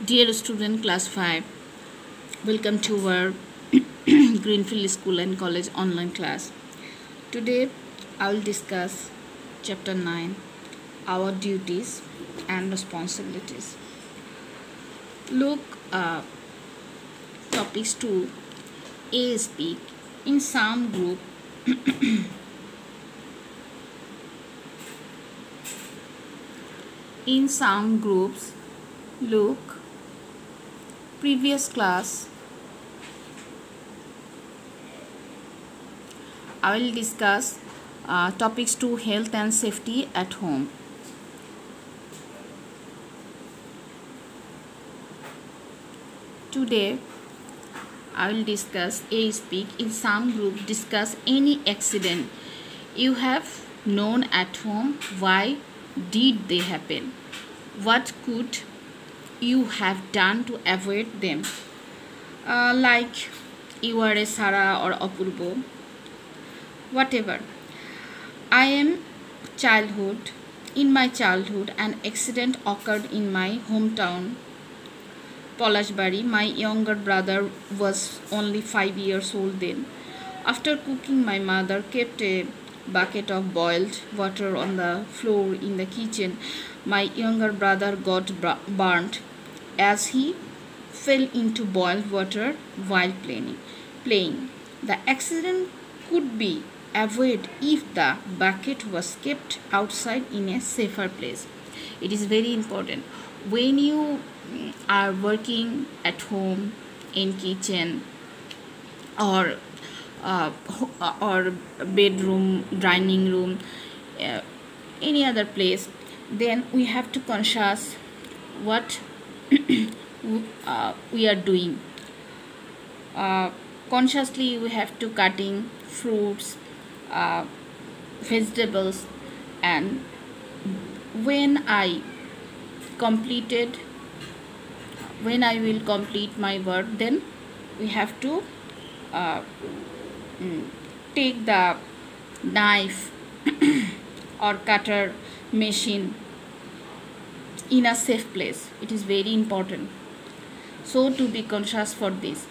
Dear student, class 5, welcome to our Greenfield School and College online class. Today I will discuss chapter 9, our duties and responsibilities. Look, topics 2, A speak. In some groups, look, previous class, I will discuss topics 2, health and safety at home. Today I will discuss A speak. In some group, discuss any accident you have known at home. Why did they happen? What could you have done to avoid them? Like you are a Sarah or Apurbo, whatever. I am childhood. In my childhood, an accident occurred in my hometown, Polashbari. My younger brother was only 5 years old then. After cooking, my mother kept a bucket of boiled water on the floor in the kitchen. My younger brother got burnt as he fell into boiled water while playing. The accident could be avoided if the bucket was kept outside in a safer place. It is very important when you are working at home, in kitchen, or bedroom, dining room, any other place, then we have to conscious what we are doing. Consciously we have to cutting fruits, vegetables, and when I will complete my work, then we have to take the knife or cutter machine in a safe place. It is very important. So to be conscious for this.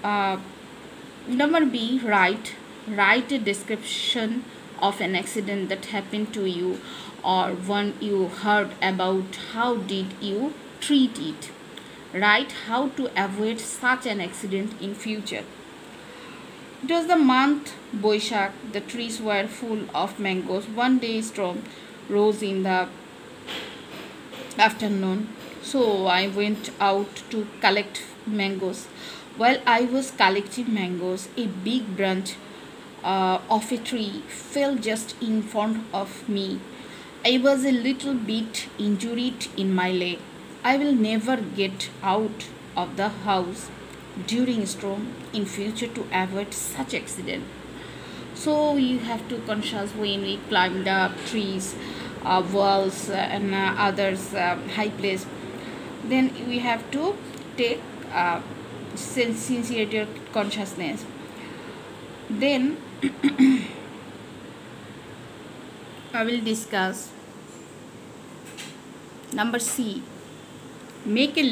Number B, write a description of an accident that happened to you or one you heard about. How did you treat it? Write how to avoid such an accident in future. It was the month Boishak. The trees were full of mangoes. One day storm rose in the afternoon, so I went out to collect mangoes. While I was collecting mangoes, a big branch of a tree fell just in front of me. I was a little bit injured in my leg. I will never get out of the house during storm in future to avoid such accident. So you have to conscious when we climbed up trees, walls, and others high place. Then we have to take sincerity consciousness. Then I will discuss number C. Make a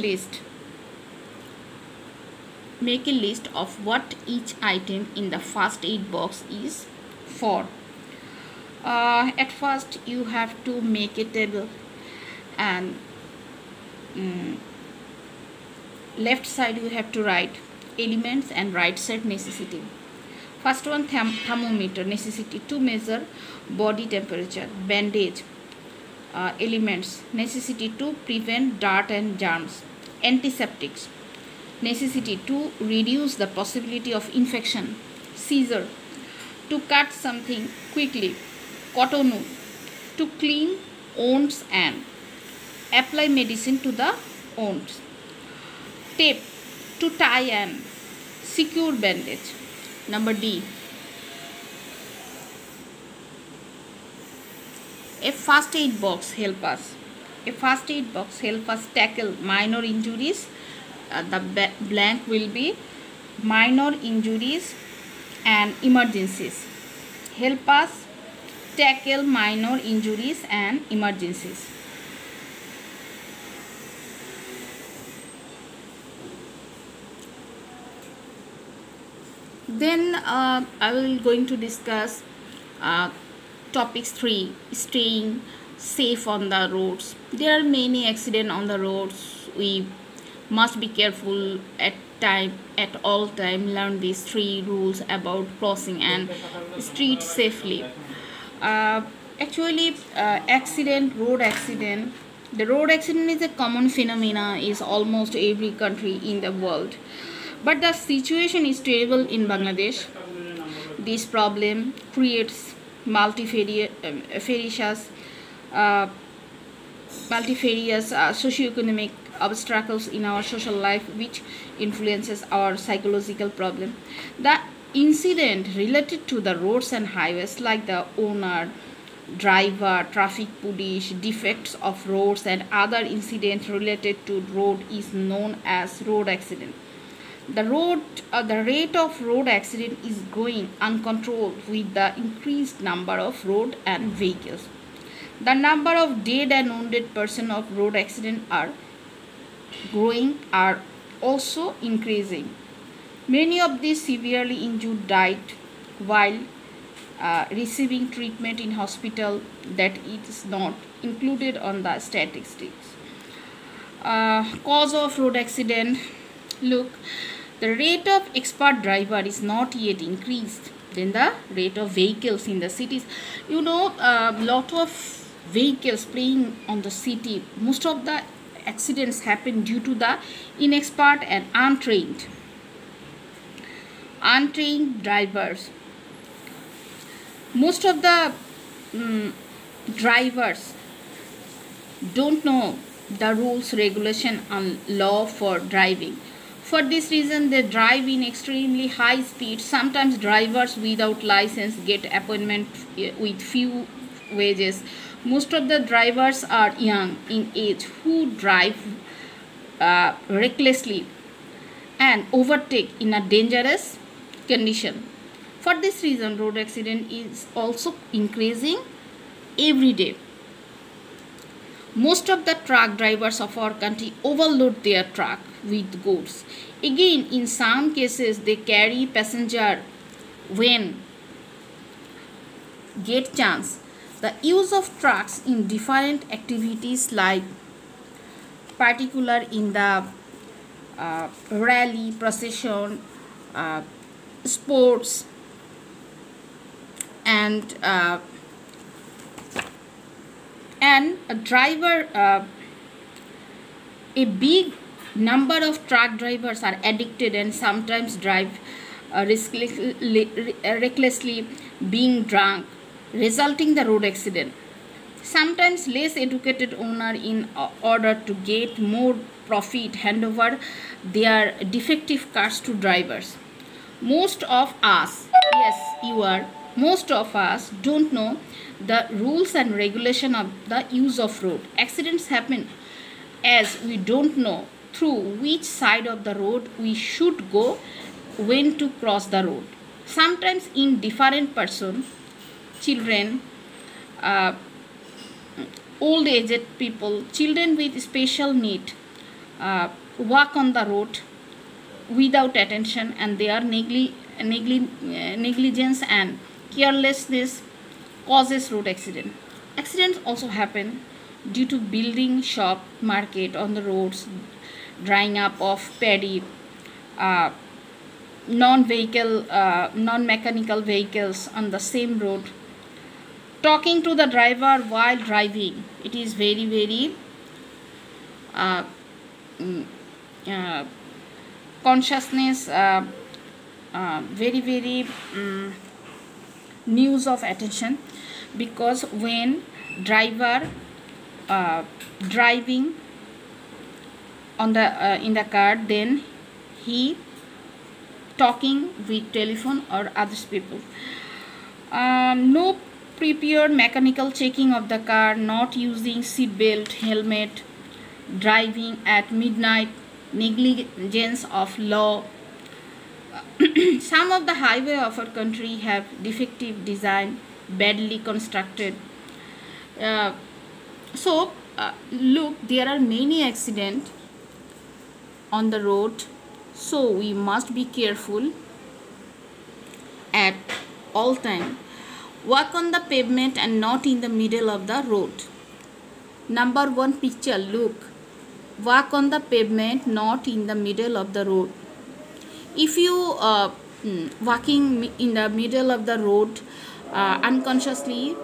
list of what each item in the first aid box is for. At first you have to make a table, and left side you have to write elements and right side necessity. First one, thermometer, necessity to measure body temperature. Bandage, elements, necessity to prevent dirt and germs. Antiseptics, necessity to reduce the possibility of infection. Scissor, to cut something quickly. Cotton wool, to clean wounds and apply medicine to the wounds. Tape, to tie and secure bandage. Number D, a first aid box help us. A first aid box help us tackle minor injuries. The blank will be minor injuries and emergencies. Help us tackle minor injuries and emergencies. Then I will going to discuss uh, topics 3, staying safe on the roads. There are many accidents on the roads. We must be careful at all time. Learn these 3 rules about crossing and street safely. uh, Road accident, the road accident is a common phenomena in almost every country in the world, but the situation is terrible in Bangladesh. This problem creates multifarious uh, socioeconomic obstacles in our social life, which influences our psychological problem. The incident related to the roads and highways, like the owner, driver, traffic police, defects of roads, and other incidents related to road, is known as road accident. The rate of road accident is going uncontrolled with the increased number of road and vehicles. The number of dead and wounded persons of road accident are growing, are also increasing. Many of these severely injured died while receiving treatment in hospital that is not included on the statistics. Cause of road accident. Look, the rate of expert driver is not yet increased. Then the rate of vehicles in the cities. Lot of vehicles playing on the city. Most of the accidents happen due to the inexpert and untrained drivers. Most of the drivers don't know the rules, regulation, and law for driving. For this reason, they drive in extremely high speed. Sometimes drivers without license get appointment with few wages. Most of the drivers are young in age who drive recklessly and overtake in a dangerous condition. For this reason, road accident is also increasing every day. Most of the truck drivers of our country overload their truck with goods. Again, in some cases, they carry passenger when get chance. The use of trucks in different activities, like particular in the rally, procession, sports, and a driver, a big number of truck drivers are addicted and sometimes drive recklessly, being drunk, resulting the road accident. Sometimes less educated owner, in order to get more profit, hand over their defective cars to drivers. Most of us, yes, most of us don't know the rules and regulation of the use of road. Accidents happen as we don't know through which side of the road we should go, when to cross the road. Sometimes in different person, children, old aged people, children with special need walk on the road without attention, and their negligence and carelessness causes road accident. Accidents also happen due to building shop, market on the roads, drying up of paddy, non-mechanical vehicles on the same road, talking to the driver while driving. It is very consciousness, very news of attention, because when driver driving on the in the car, then he talking with telephone or other people. No prepared mechanical checking of the car, not using seat belt, helmet, driving at midnight, negligence of law. Some of the highway of our country have defective design, badly constructed. Look, there are many accidents on the road, so we must be careful at all time. Walk on the pavement and not in the middle of the road. Number 1 picture, look. Walk on the pavement, not in the middle of the road. If you walking in the middle of the road unconsciously,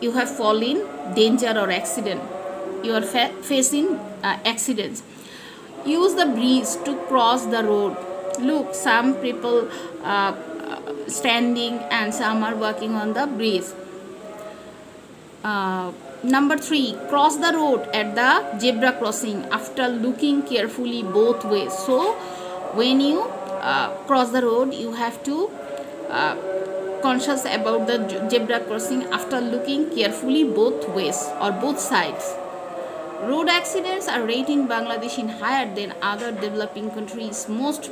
you have fallen danger or accident. You are facing accidents. Use the bridge to cross the road. Look, some people standing and some are walking on the bridge. Number 3, cross the road at the zebra crossing after looking carefully both ways. So when you cross the road, you have to conscious about the zebra crossing after looking carefully both ways or both sides. Road accidents are rated in Bangladesh in higher than other developing countries. Most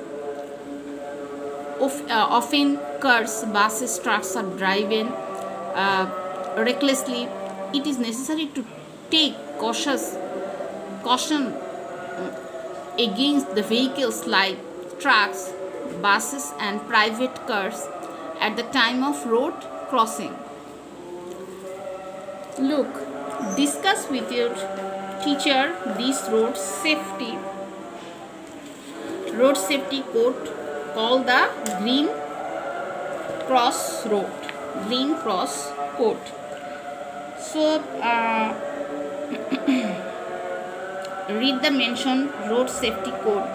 often cars, buses, trucks are driven recklessly. It is necessary to take caution against the vehicles like trucks, buses and private cars at the time of road crossing. Look, discuss with your teacher this road safety code called the Green Cross Road. Green Cross Code. So read the mentioned road safety code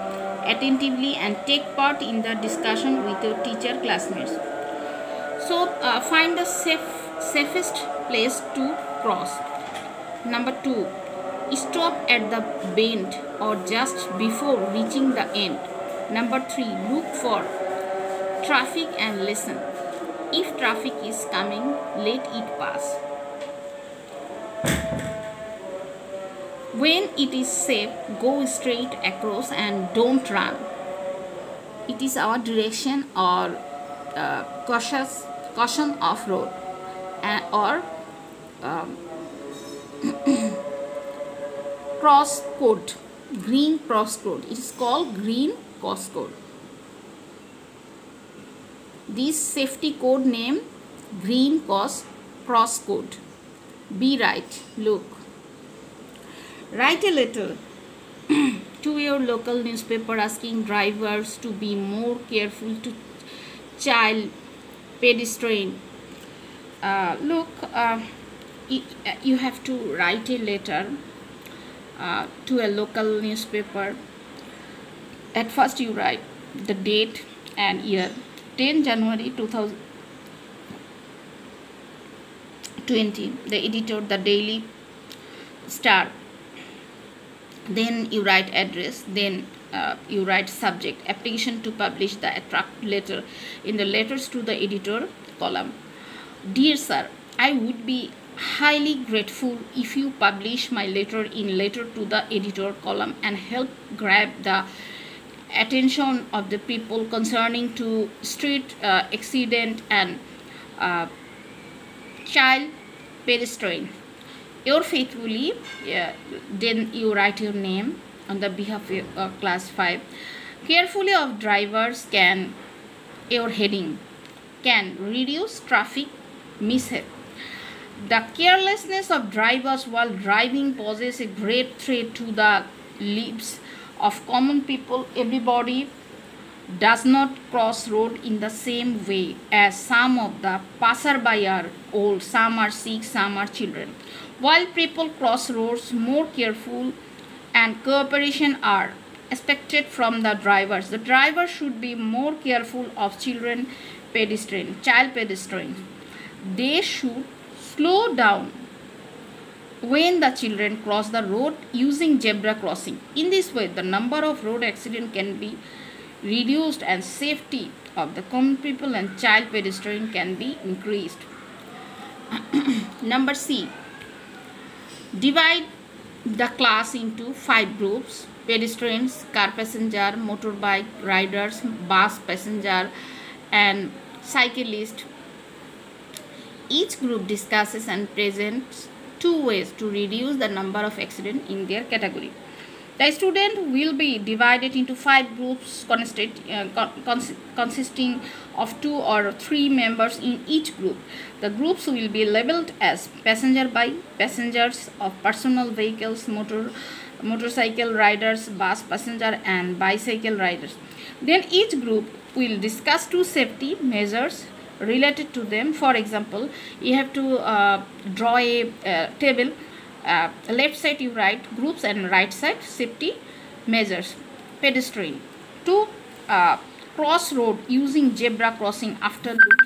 attentively and take part in the discussion with your teacher classmates. So find the safest place to cross. Number 2, stop at the bend or just before reaching the end. Number 3, look for traffic and listen. If traffic is coming, let it pass. When it is safe, go straight across and don't run. It is our direction or caution off road or cross code, green cross code. It is called green cross code. This safety code name green cross code. Be right. Look. Write a letter to your local newspaper asking drivers to be more careful to child pedestrian. You have to write a letter to a local newspaper. At first you write the date and year, 10 January 2020, the editor, the Daily Star. Then you write address, then you write subject, application to publish the attract letter in the letters to the editor column. Dear sir, I would be highly grateful if you publish my letter in letter to the editor column and help grab the attention of the people concerning to street accident and child pedestrian. Your faithfully, then you write your name on the behalf of class 5. Carefully of drivers can, your heading, can reduce traffic mishap. The carelessness of drivers while driving poses a great threat to the lives of common people. Everybody does not cross road in the same way, as some of the passerby are old, some are sick, some are children. While people cross roads, more careful and cooperation are expected from the drivers. The driver should be more careful of child pedestrians. They should slow down when the children cross the road using zebra crossing. In this way, the number of road accidents can be reduced and safety of the common people and child pedestrian can be increased. Number C. Divide the class into 5 groups: pedestrians, car passenger, motorbike riders, bus passenger and cyclist. Each group discusses and presents 2 ways to reduce the number of accidents in their category. The student will be divided into 5 groups consisting of 2 or 3 members in each group. The groups will be labeled as passenger by passengers of personal vehicles, motorcycle riders, bus passenger and bicycle riders. Then each group will discuss 2 safety measures related to them. For example, you have to draw a table. Left side you write groups and right side safety measures. Pedestrian to cross road using zebra crossing after looking